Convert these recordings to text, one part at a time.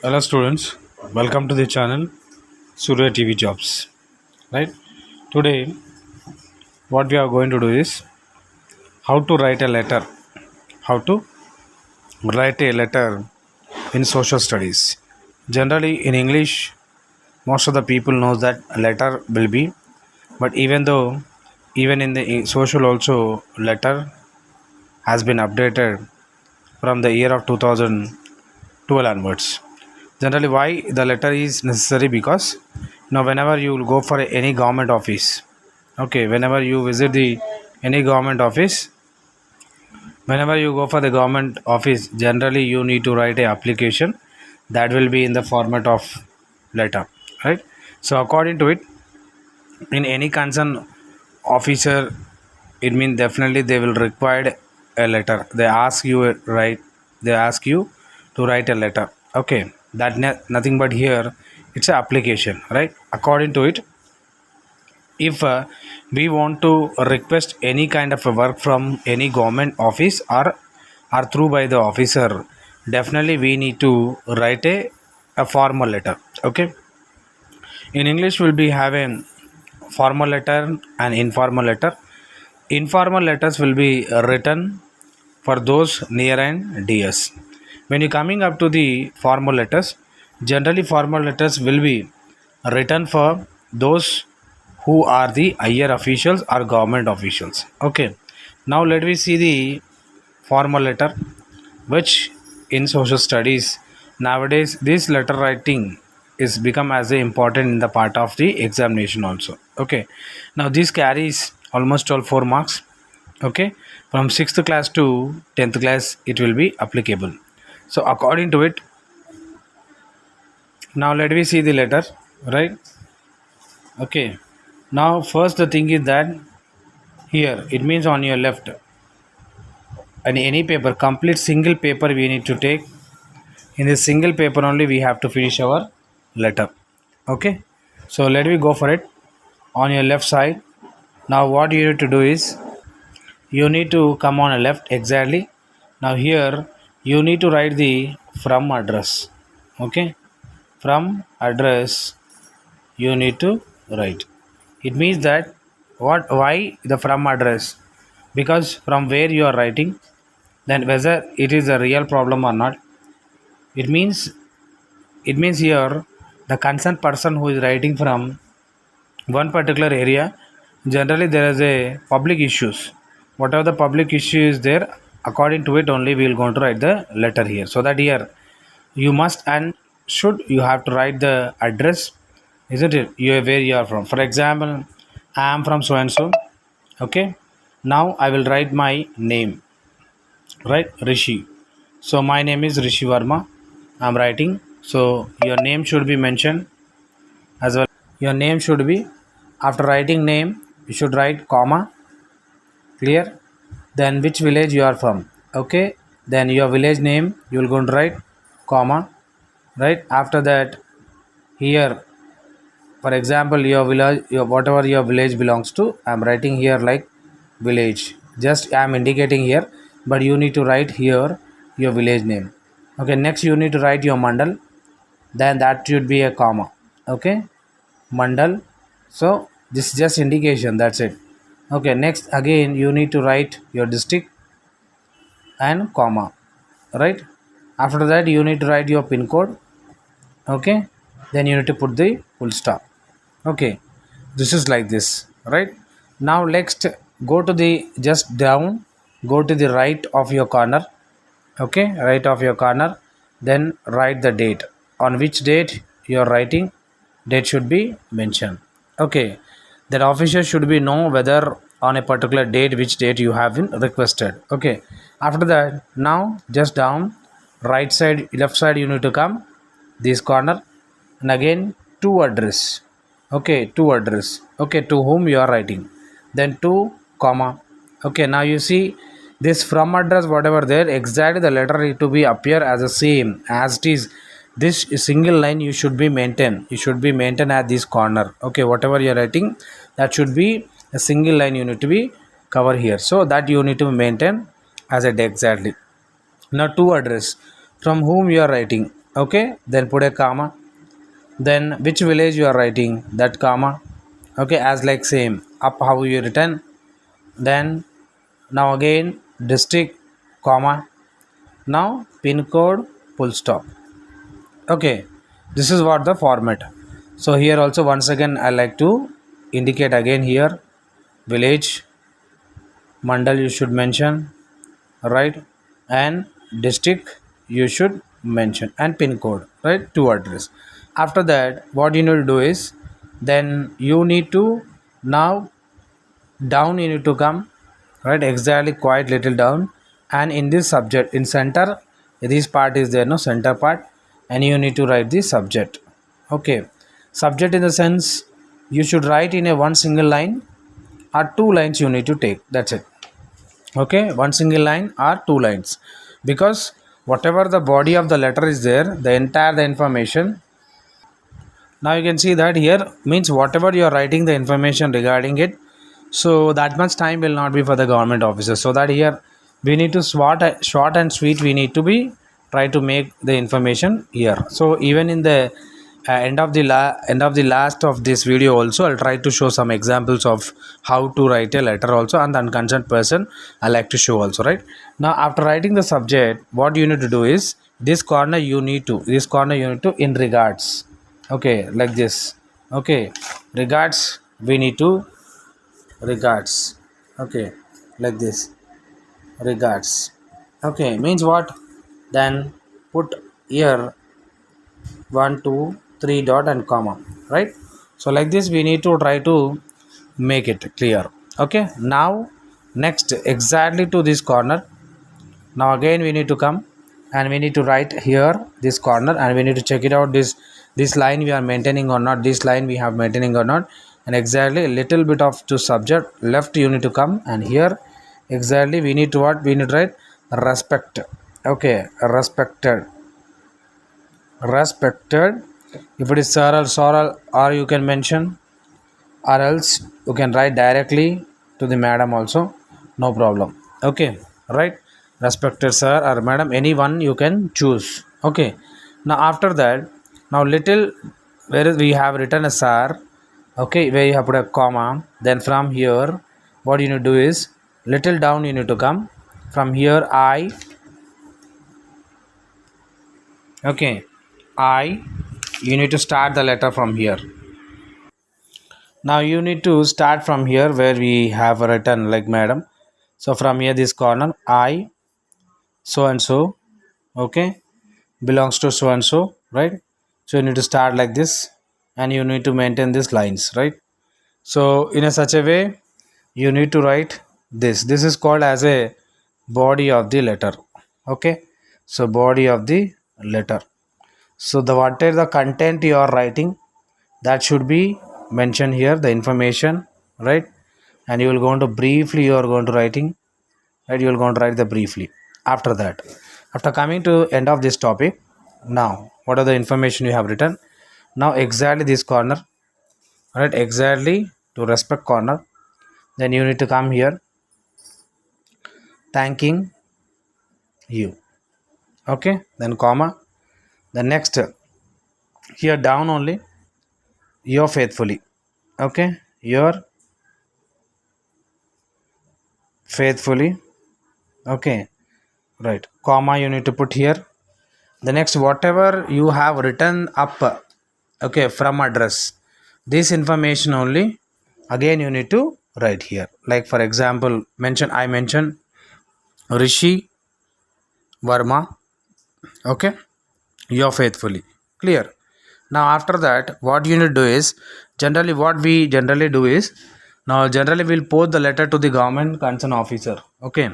Hello students, welcome to the channel Surya TV Jobs. Right? Today what we are going to do is how to write a letter. How to write a letter in social studies. Generally in English most of the people knows that a letter will be, but even in the social also letter has been updated from the year of 2012 onwards. Generally why the letter is necessary, because now whenever you will go for any government office, okay, whenever you go for the government office, generally you need to write a application that will be in the format of letter, right? So according to it, in any concern officer, it means definitely they will require a letter. They ask you to write a letter, okay. Nothing but here it's an application, right? According to it, if we want to request any kind of a work from any government office or through by the officer, definitely we need to write a formal letter, okay. In English we'll be having formal letter and informal letter. Informal letters will be written for those near and dears. When you coming up to the formal letters, generally formal letters will be written for those who are the higher officials or government officials, okay. Now let me see the formal letter, which in social studies nowadays this letter writing is become as a important in the part of the examination also, okay. Now this carries almost all 4 marks, okay. From 6th class to 10th class it will be applicable. So according to it, now let me see the letter, right? Okay, now first the thing is that here it means on your left, and any paper, complete single paper we need to take. In this single paper only we have to finish our letter, okay. So let me go for it. On your left side, now what you need to do is you need to come on a left exactly. Now here you need to write the from address, okay. From address you need to write. It means that why the from address, because from where you are writing, then whether it is a real problem or not. It means it means here the concerned person who is writing from one particular area, generally there is a public issues. Whatever the public issue is there, according to it only we will going to write the letter here. So that here you must and should you have to write the address, isn't it? Where you are from. For example, I am from so and so, okay. Now I will write my name, right? Rishi. So my name is Rishi Verma. I'm writing. So your name should be mentioned as well. Your name should be, after writing name you should write comma, clear. Then which village you are from, okay. Then your village name you will go and write comma, right? After that, here for example your village, your whatever your village belongs to, I'm writing here like village, just I'm indicating here, but you need to write here your village name, okay. Next you need to write your mandal, then that should be a comma, okay. Mandal. So this is just indication, that's it, okay. Next again you need to write your district and comma, right? After that you need to write your pin code, okay. Then you need to put the full stop, okay. This is like this, right? Now next, go to the just down, go to the right of your corner, okay, right of your corner. Then write the date, on which date you are writing, date should be mentioned, okay. That officer should be know whether on a particular date which date you have been requested, okay. After that, now just down, right side, left side you need to come this corner, and again to address, okay, to address, okay, to whom you are writing, then to comma, okay. Now you see this from address whatever there, exactly the letter need to be appear as the same as it is. This single line you should be maintain, you should be maintain at this corner, okay. Whatever you are writing, that should be a single line you need to be cover here, so that you need to maintain as it exactly. Now to address, from whom you are writing, Okay, then put a comma. Then which village you are writing, that comma. Okay, as like same up how you written. Then now again district, comma. Now pin code, full stop. Okay, this is what the format. So here also once again I like to indicate again here village, mandal you should mention, right, and district you should mention, and pin code, right, to address. After that what you need to do is, then you need to now down you need to come, right, exactly quite little down, and in this subject in center, this part is there, no, center part, and you need to write the subject. Okay, subject in the sense you should write in a one single line or two lines you need to take, that's it. Okay, one single line or two lines, because whatever the body of the letter is there, the entire the information. Now you can see that here means whatever you are writing the information regarding it, so that much time will not be for the government officers, so that here we need to short and sweet, we need to be try to make the information here. So even in the end of the last of this video also I'll try to show some examples of how to write a letter also, and the unconcerned person I like to show also, right. Now after writing the subject, what you need to do is this corner you need to, in regards. Okay, like this. Okay, regards we need to, regards. Okay, like this, regards. Okay, means what, then put here 1 2 3 dot and comma, right. So like this we need to try to make it clear. Okay, now next exactly to this corner, now again we need to come and we need to write here this corner, and we need to check it out, this line we are maintaining or not, this line we have maintaining or not, and exactly a little bit of to subject left you need to come, and here exactly we need to what, we need to write respect. Okay, respected, respected. If it is sorrel, sorrel, or you can mention, or else you can write directly to the madam also, no problem. Okay, right, respected sir or madam, anyone you can choose. Okay, now after that, now little, where is we have written a sir. Okay, where you have put a comma, then from here what you need to do is little down you need to come, from here I. Okay, I, you need to start the letter from here. Now you need to start from here where we have written like madam. So from here this corner I so and so, okay, belongs to so and so, right. So you need to start like this, and you need to maintain these lines, right. So in a such a way you need to write this is called as a body of the letter. Okay, so body of the letter. So the what is the content you are writing, that should be mentioned here, the information, right. And you will go into briefly, you are going to writing, right, you will going to write the briefly. After that, after coming to end of this topic, now what are the information you have written, now exactly this corner, right, exactly to respect corner, then you need to come here thanking you. Okay, then comma, the next here down only, your faithfully. Okay, your faithfully. Okay, right, comma you need to put here. The next whatever you have written up, okay, from address, this information only again you need to write here. Like for example mention, I mention Rishi Verma. Okay, your faithfully, clear. Now after that what you need to do is, generally what we generally do is, now generally we'll post the letter to the government concerned officer. Okay,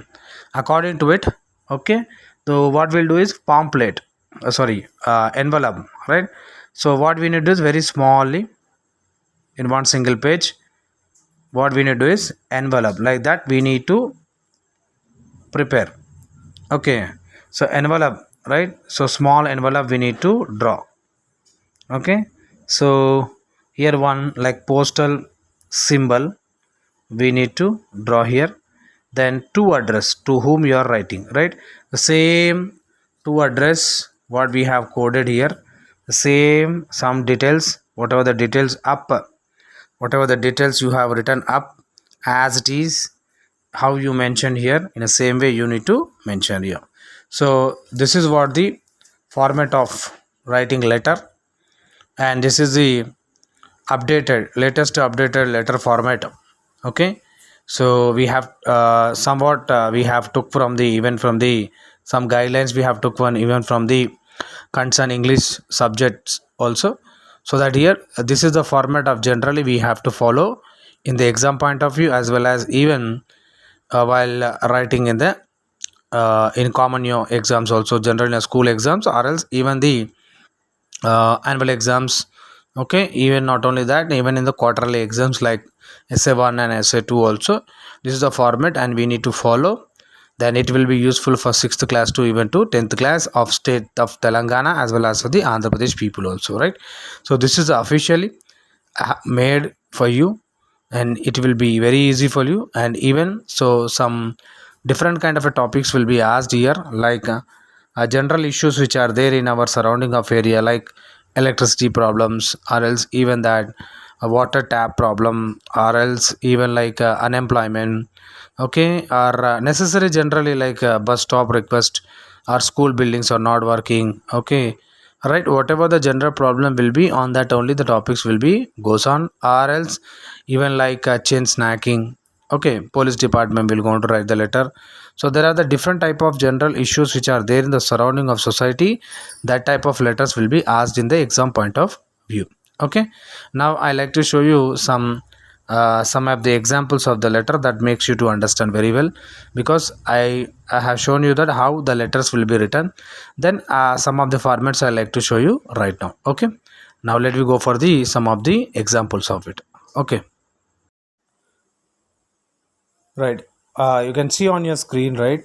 according to it. Okay, so what we'll do is pamphlet, envelope, right. So what we need to do is very smallly in one single page, what we need to do is envelope, like that we need to prepare. Okay, so envelope, right, so small envelope we need to draw. Okay, so here one like postal symbol we need to draw here, then to address to whom you are writing, right, the same to address what we have coded here, the same some details, whatever the details up, whatever the details you have written up as it is, how you mentioned here, in the same way you need to mention here. So this is what the format of writing letter, and this is the latest updated letter format. Okay, so we have somewhat we have took from the, even from the some guidelines we have took one even from the concern English subjects also. So that here this is the format of generally we have to follow in the exam point of view, as well as even while writing in the in common year exams also, generally in school exams, or else even the annual exams. Okay, even not only that, even in the quarterly exams like SA1 and SA2 also, this is the format and we need to follow. Then it will be useful for 6th class to even to 10th class of state of Telangana, as well as for the Andhra Pradesh people also, right? So this is officially made for you, and it will be very easy for you. And even so, some different kind of a topics will be asked here, like general issues which are there in our surrounding of area, like electricity problems, or else even that a water tap problem, or else even like unemployment. Okay, or necessary generally like bus stop request, or school buildings are not working. Okay, right, whatever the general problem will be, on that only the topics will be goes on, or else even like chain snacking. Okay, police department will going to write the letter. So there are the different type of general issues which are there in the surrounding of society. That type of letters will be asked in the exam point of view. Okay, now I like to show you some of the examples of the letter that makes you to understand very well, because I have shown you that how the letters will be written. Then some of the formats I like to show you right now. Okay, now let me go for the some of the examples of it. Okay, right, you can see on your screen, right?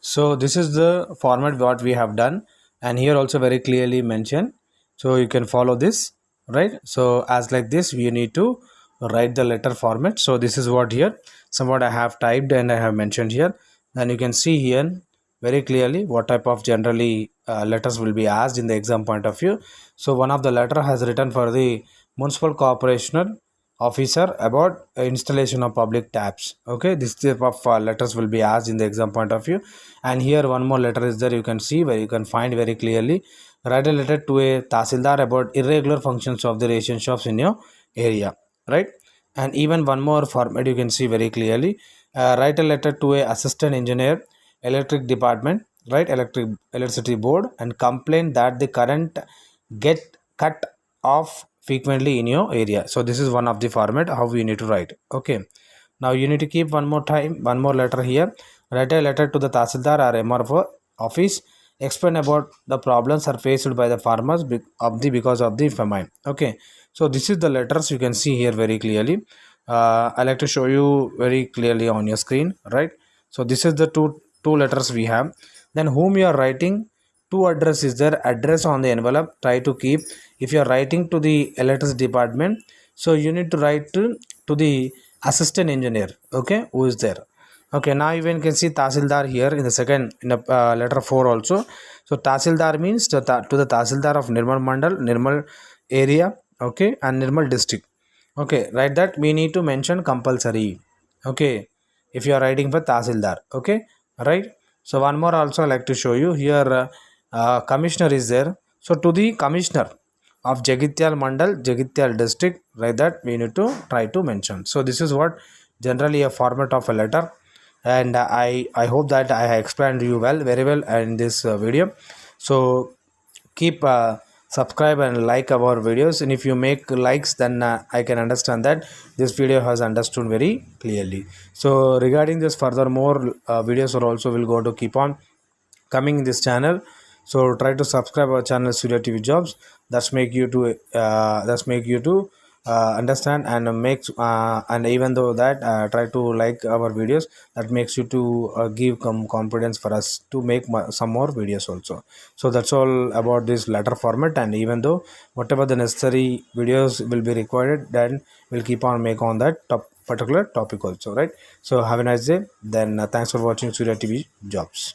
So this is the format what we have done, and here also very clearly mentioned, so you can follow this, right? So as like this we need to write the letter format. So this is what here somewhat I have typed and I have mentioned here. Then you can see here very clearly what type of generally letters will be asked in the exam point of view. So one of the letter has written for the municipal corporation officer about installation of public taps. Okay, this type of letters will be asked in the exam point of view. And here one more letter is there, you can see, where you can find very clearly, write a letter to a tahsildar about irregular functions of the ration shops in your area, right? And even one more format you can see very clearly, write a letter to a assistant engineer electric department, right, electricity board, and complain that the current get cut off frequently in your area. So this is one of the format how we need to write. Okay, now you need to keep one more time, one more letter here, write a letter to the tahsildar or MRO office, explain about the problems are faced by the farmers because of the famine. Okay, so this is the letters you can see here very clearly. I like to show you very clearly on your screen, right? So this is the two letters we have. Then whom you are writing, two address is there, address on the envelope try to keep. If you are writing to the electricity department, so you need to write to the assistant engineer, okay, who is there. Okay, now you can see tahsildar here in the second, in the letter 4 also. So tahsildar means to the tahsildar of Nirmal Mandal, Nirmal area, okay, and Nirmal district. Okay, write that we need to mention compulsory. Okay, if you are writing for tahsildar. Okay, right. So one more also I like to show you here, commissioner is there. So to the commissioner of Jagityal Mandal, Jagityal district, like that we need to try to mention. So this is what generally a format of a letter, and I hope that I have explained you well, very well in this video. So keep subscribe and like our videos, and if you make likes, then I can understand that this video has understood very clearly. So regarding this, further more videos are also will go to keep on coming in this channel. So try to subscribe our channel Surya TV Jobs. That's make you to understand and make and even though that try to like our videos, that makes you to give confidence for us to make some more videos also. So that's all about this letter format, and even though whatever the necessary videos will be required, then we'll keep on make on that particular topic also, right? So have a nice day. Then thanks for watching Surya TV Jobs.